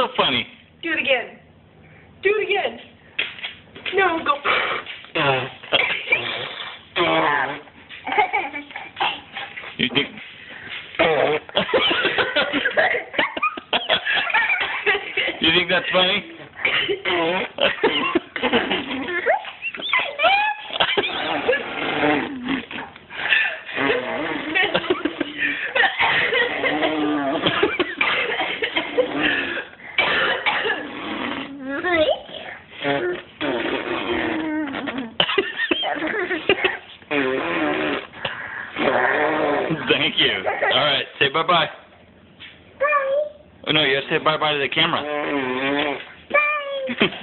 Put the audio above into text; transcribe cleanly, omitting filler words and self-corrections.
so funny? Do it again. Do it again. No, go. You think? You think that's funny? Thank you. All right, say bye-bye. Bye. Oh, no, you have to say bye-bye to the camera. Bye.